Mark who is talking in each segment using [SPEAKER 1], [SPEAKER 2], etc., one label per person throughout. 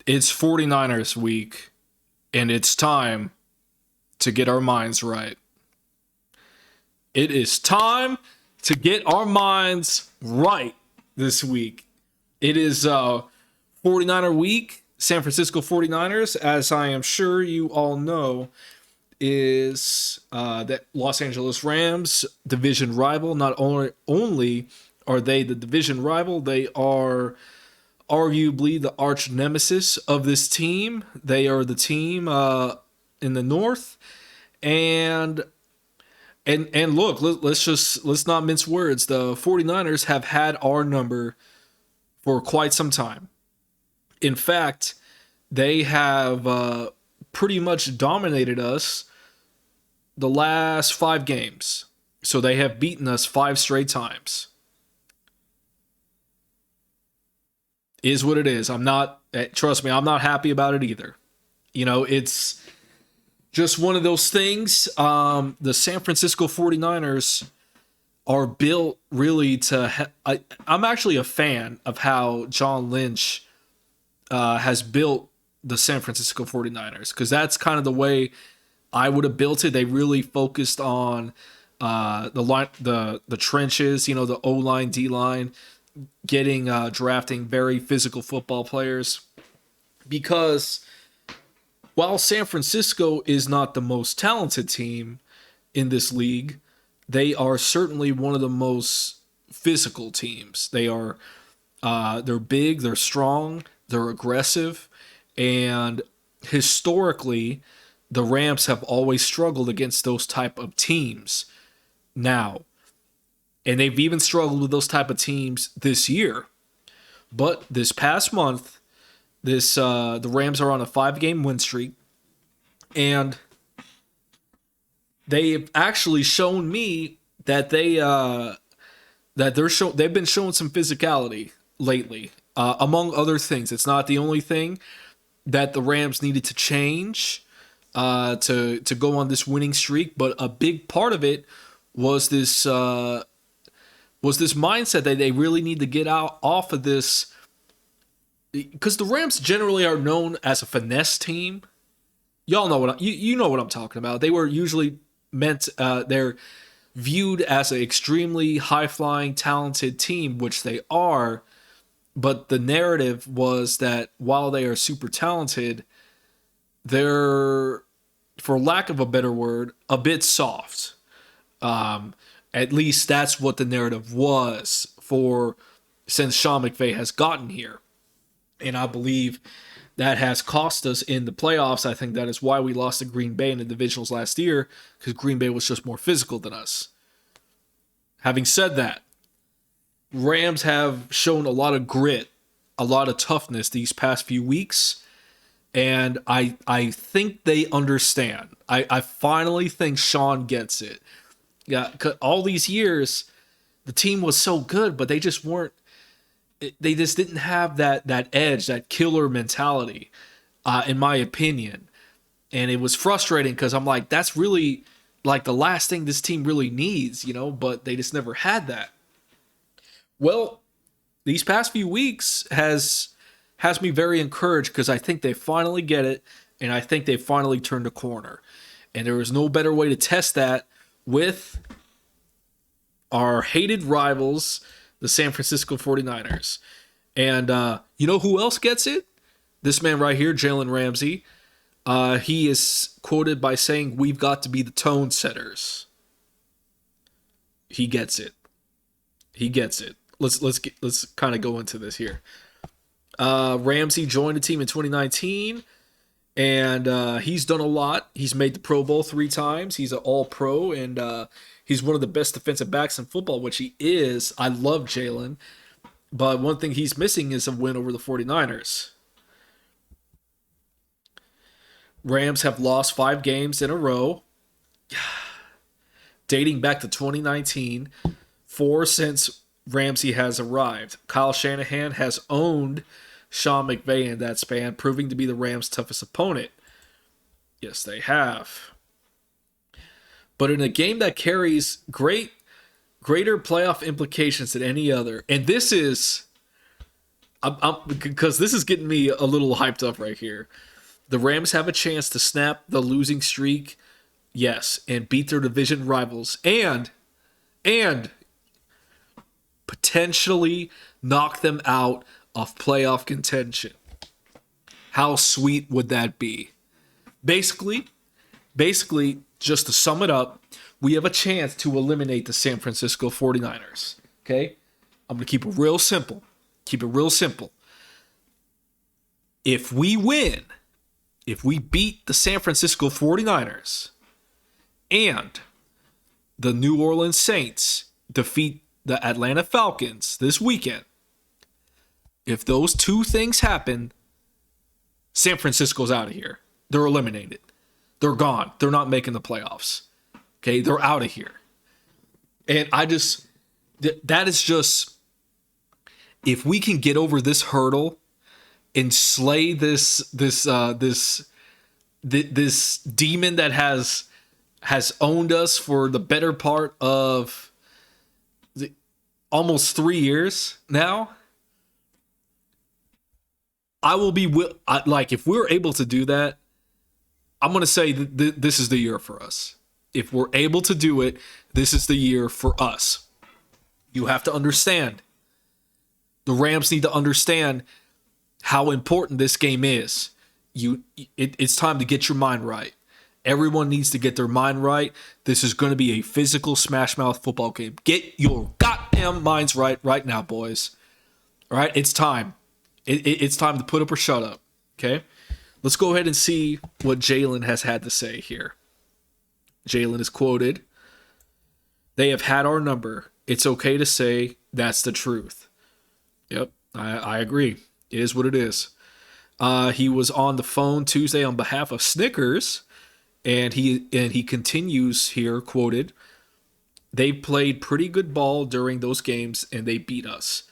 [SPEAKER 1] It's 49ers week, and it's time to get our minds right. It is time to get our minds right this week. It is 49er week. San Francisco 49ers, as I am sure you all know, is that Los Angeles Rams division rival. Not only are they the division rival, they are arguably the arch nemesis of this team. They are the team in the north, and look, let's not mince words. The 49ers have had our number for quite some time. In fact, they have pretty much dominated us the last 5 games. So they have beaten us 5 straight times. Is what it is. Trust me, I'm not happy about it either. You know, it's just one of those things. The San Francisco 49ers are built really to... I'm actually a fan of how John Lynch has built the San Francisco 49ers, because that's kind of the way I would have built it. They really focused on the trenches, you know, the O-line, D-line, drafting very physical football players, because while San Francisco is not the most talented team in this league, they are certainly one of the most physical teams. They're big, they're strong, they're aggressive, and historically the Rams have always struggled against those type of teams. Now, and they've even struggled with those type of teams this year. But this past month, the Rams are on a 5-game win streak, and they've actually shown me that they've been showing some physicality lately. Among other things, it's not the only thing that the Rams needed to change to go on this winning streak, but a big part of it was this mindset that they really need to get off of this, because the Rams generally are known as a finesse team. Y'all know you know what I'm talking about. They were usually they're viewed as an extremely high-flying, talented team, which they are, but the narrative was that while they are super talented, they're, for lack of a better word, a bit soft. At least that's what the narrative was since Sean McVay has gotten here. And I believe that has cost us in the playoffs. I think that is why we lost to Green Bay in the divisionals last year, because Green Bay was just more physical than us. Having said that, Rams have shown a lot of grit, a lot of toughness these past few weeks, and I think they understand. I finally think Sean gets it. Yeah, all these years, the team was so good, but they just weren't. They just didn't have that edge, that killer mentality, in my opinion. And it was frustrating because I'm like, that's really like the last thing this team really needs, you know. But they just never had that. Well, these past few weeks has me very encouraged, because I think they finally get it, and I think they finally turned a corner. And there is no better way to test that with our hated rivals, the San Francisco 49ers. And you know who else gets it? This man right here, Jalen Ramsey. He is quoted by saying, "We've got to be the tone setters." He gets it. He gets it. Let's kind of go into this here. Ramsey joined the team in 2019, and he's done a lot. He's made the Pro Bowl 3 times. He's an All-Pro, and he's one of the best defensive backs in football, which he is. I love Jalen, but one thing he's missing is a win over the 49ers. Rams have lost 5 games in a row, dating back to 2019, 4 since Ramsey has arrived. Kyle Shanahan has owned Sean McVay in that span, proving to be the Rams' toughest opponent. Yes, they have. But in a game that carries greater playoff implications than any other, and this is Because this is getting me a little hyped up right here. The Rams have a chance to snap the losing streak, yes, and beat their division rivals, and potentially knock them out of playoff contention. How sweet would that be? Basically, just to sum it up, we have a chance to eliminate the San Francisco 49ers. Okay? I'm going to keep it real simple. Keep it real simple. If we win, if we beat the San Francisco 49ers and the New Orleans Saints defeat the Atlanta Falcons this weekend, if those two things happen, San Francisco's out of here. They're eliminated. They're gone. They're not making the playoffs. Okay, they're out of here. And that is just, if we can get over this hurdle and slay this demon that has owned us for the better part of almost 3 years now, I will be like, if we're able to do that, I'm going to say this is the year for us. If we're able to do it, this is the year for us. You have to understand. The Rams need to understand how important this game is. It's time to get your mind right. Everyone needs to get their mind right. This is going to be a physical smash mouth football game. Get your goddamn minds right now, boys. All right, it's time. It's time to put up or shut up. Okay, let's go ahead and see what Jalen has had to say here. Jalen is quoted, "They have had our number. It's okay to say that's the truth." Yep, I agree. It is what it is. He was on the phone Tuesday on behalf of Snickers, and he continues here, quoted, "They played pretty good ball during those games, and they beat us.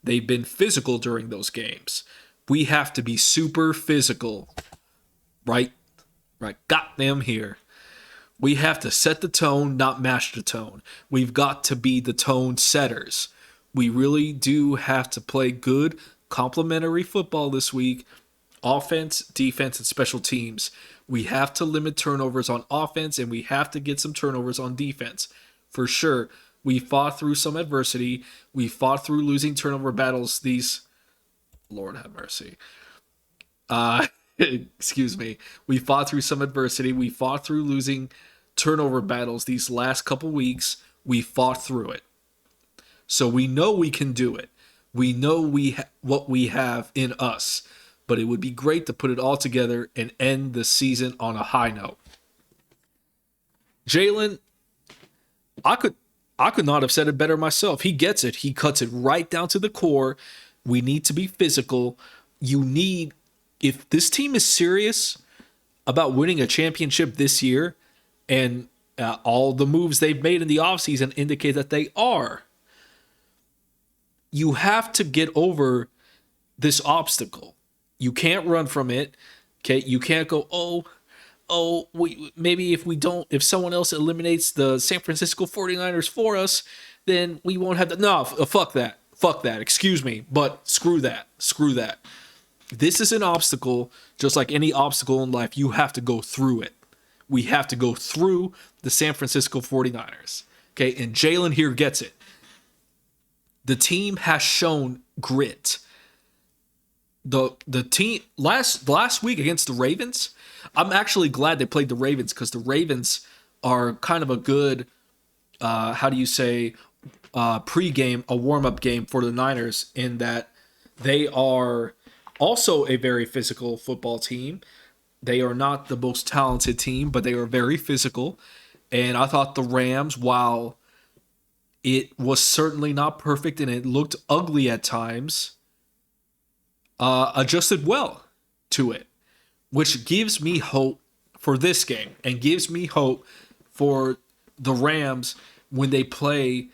[SPEAKER 1] They've been physical during those games. We have to be super physical. Right? Got them here. We have to set the tone, not match the tone. We've got to be the tone setters. We really do have to play good, complementary football this week. Offense, defense, and special teams. We have to limit turnovers on offense, and we have to get some turnovers on defense. For sure. We fought through some adversity. We fought through losing turnover battles. Lord have mercy. Excuse me. We fought through some adversity. We fought through losing turnover battles these last couple weeks. We fought through it. So we know we can do it. We know what we have in us. But it would be great to put it all together and end the season on a high note." Jalen, I could not have said it better myself. He gets it. He cuts it right down to the core. We need to be physical. If this team is serious about winning a championship this year, and all the moves they've made in the offseason indicate that they are, you have to get over this obstacle. You can't run from it. Okay, you can't go, maybe if someone else eliminates the San Francisco 49ers for us, then we won't have to. No, fuck that. Excuse me, but screw that. This is an obstacle, just like any obstacle in life. You have to go through it. We have to go through the San Francisco 49ers. Okay, and Jalen here gets it. The team has shown grit. The team last week against the Ravens, I'm actually glad they played the Ravens, because the Ravens are kind of a good, pregame, a warm-up game for the Niners, in that they are also a very physical football team. They are not the most talented team, but they are very physical. And I thought the Rams, while it was certainly not perfect and it looked ugly at times, adjusted well to it, which gives me hope for this game and gives me hope for the Rams when they play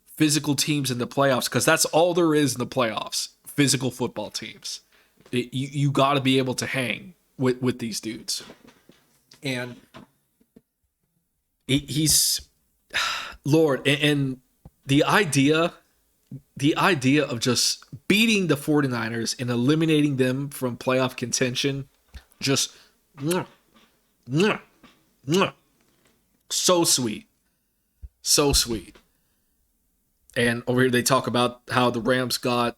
[SPEAKER 1] physical teams in the playoffs, because that's all there is in the playoffs, physical football teams. You got to be able to hang with these dudes. And he's, Lord, and the idea the idea of just beating the 49ers and eliminating them from playoff contention, just mwah, mwah, mwah. So sweet. So sweet. And over here they talk about how the Rams got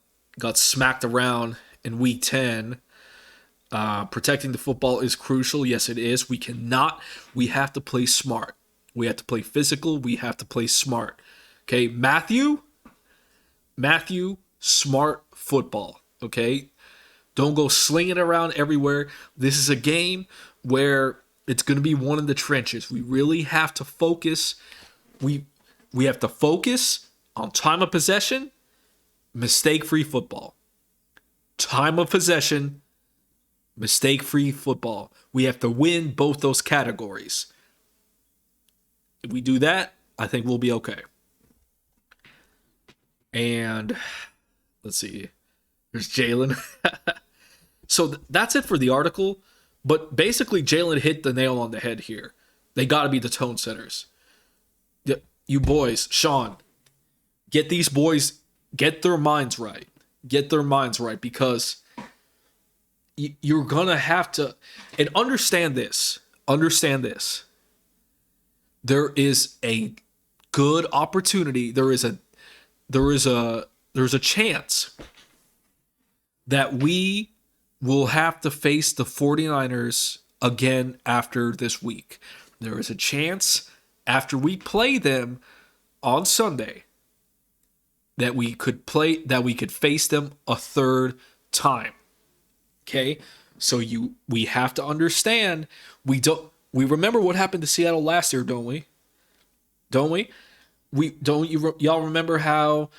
[SPEAKER 1] smacked around in week 10. Protecting the football is crucial. Yes, it is. We have to play smart. We have to play physical. We have to play smart. Okay, Matthew, smart football. Okay, don't go slinging around everywhere. This is a game where it's going to be one in the trenches. We really have to focus. We have to focus on time of possession, mistake-free football. Time of possession, mistake-free football. We have to win both those categories. If we do that, I think we'll be okay. And let's see. There's Jalen. So that's it for the article. But basically, Jalen hit the nail on the head here. They got to be the tone setters. You boys, Sean, get these boys, get their minds right. Get their minds right, because you're going to have to, and understand this. Understand this. There is a good opportunity. There is a chance that we will have to face the 49ers again after this week. There is a chance after we play them on Sunday that we could face them a third time. Okay? So we have to understand, we remember what happened to Seattle last year, don't we? Don't we? Y'all remember how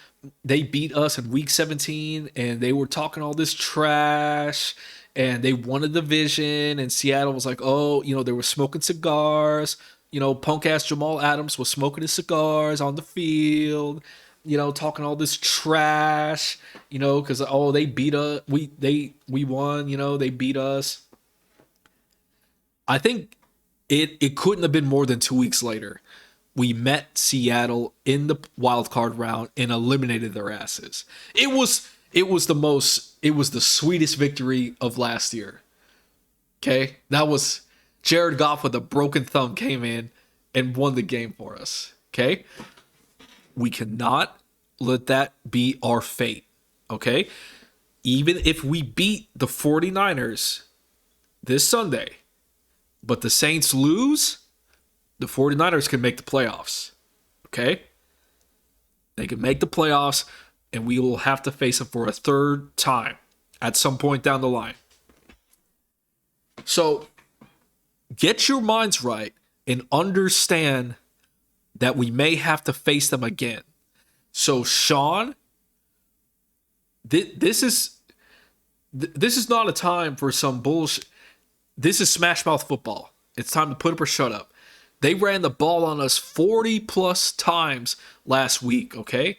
[SPEAKER 1] they beat us in week 17 and they were talking all this trash and they won a division, and Seattle was like, oh, they were smoking cigars. Punk ass Jamal Adams was smoking his cigars on the field, talking all this trash, because they beat us. We won, they beat us. I think it couldn't have been more than 2 weeks later. We met Seattle in the wild card round and eliminated their asses. It was the sweetest victory of last year. Okay? That was Jared Goff with a broken thumb came in and won the game for us. Okay? We cannot let that be our fate. Okay? Even if we beat the 49ers this Sunday, but the Saints lose, the 49ers can make the playoffs. Okay? They can make the playoffs, and we will have to face them for a third time at some point down the line. So, get your minds right and understand that we may have to face them again. So, Sean, this is not a time for some bullshit. This is smash mouth football. It's time to put up or shut up. They ran the ball on us 40 plus times last week, okay?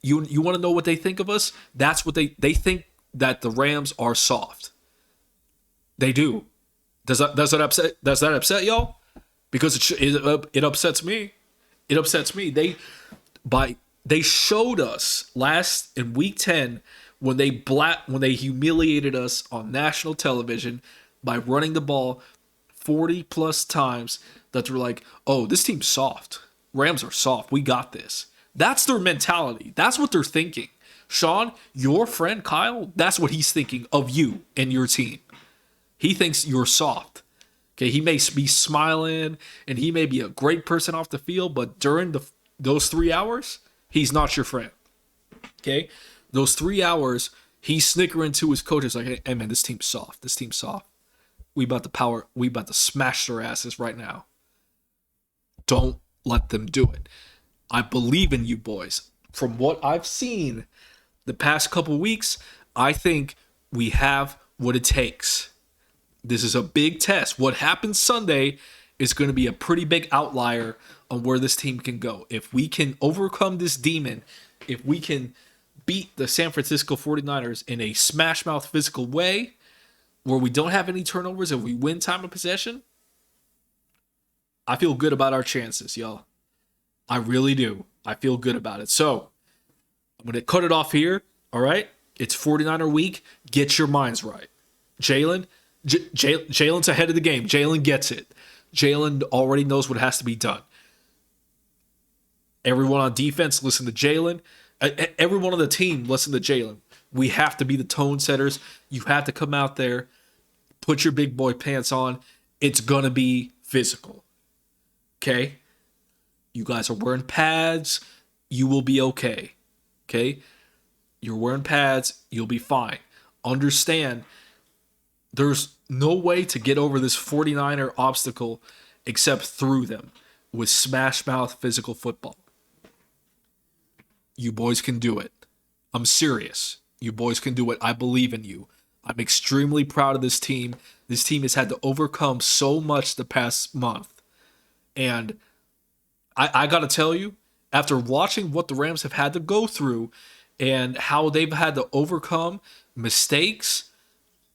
[SPEAKER 1] You want to know what they think of us? That's what they think, that the Rams are soft. They do. Does that upset y'all? Because it upsets me. It upsets me. They showed us last in week 10 when they humiliated us on national television by running the ball 40 plus times, that they're like, oh, this team's soft. Rams are soft. We got this. That's their mentality. That's what they're thinking. Sean, your friend Kyle, that's what he's thinking of you and your team. He thinks you're soft. Okay, he may be smiling and he may be a great person off the field, but during those 3 hours, he's not your friend. Okay, those 3 hours, he's snickering to his coaches like, hey man, this team's soft. This team's soft. We about to smash their asses right now. Don't let them do it. I believe in you boys. From what I've seen the past couple weeks, I think we have what it takes. This is a big test. What happens Sunday is going to be a pretty big outlier on where this team can go. If we can overcome this demon, if we can beat the San Francisco 49ers in a smash mouth physical way, where we don't have any turnovers and we win time of possession, I feel good about our chances, y'all. I really do. I feel good about it. So, I'm going to cut it off here. All right. It's 49er week. Get your minds right. Jalen's ahead of the game. Jalen gets it. Jalen already knows what has to be done. Everyone on defense, listen to Jalen. Everyone on the team, listen to Jalen. We have to be the tone setters. You have to come out there, put your big boy pants on. It's going to be physical. Okay? You guys are wearing pads. You will be okay. Okay? You're wearing pads. You'll be fine. Understand, there's no way to get over this 49er obstacle except through them with smash mouth physical football. You boys can do it. I'm serious. You boys can do it. I believe in you. I'm extremely proud of this team. This team has had to overcome so much the past month. And I got to tell you, after watching what the Rams have had to go through and how they've had to overcome mistakes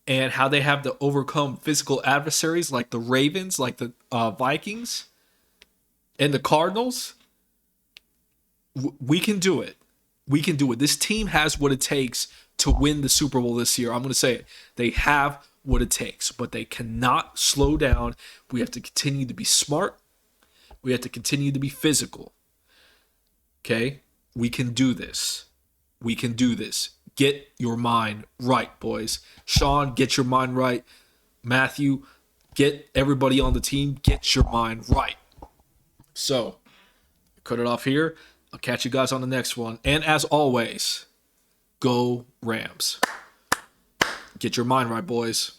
[SPEAKER 1] and how they have to overcome physical adversaries like the Ravens, like the Vikings, and the Cardinals, we can do it. We can do it. This team has what it takes to win the Super Bowl this year. I'm going to say it. They have what it takes, but they cannot slow down. We have to continue to be smart. We have to continue to be physical. Okay? We can do this. We can do this. Get your mind right, boys. Sean, get your mind right. Matthew, get everybody on the team. Get your mind right. So, cut it off here. I'll catch you guys on the next one. And as always, go Rams. Get your mind right, boys.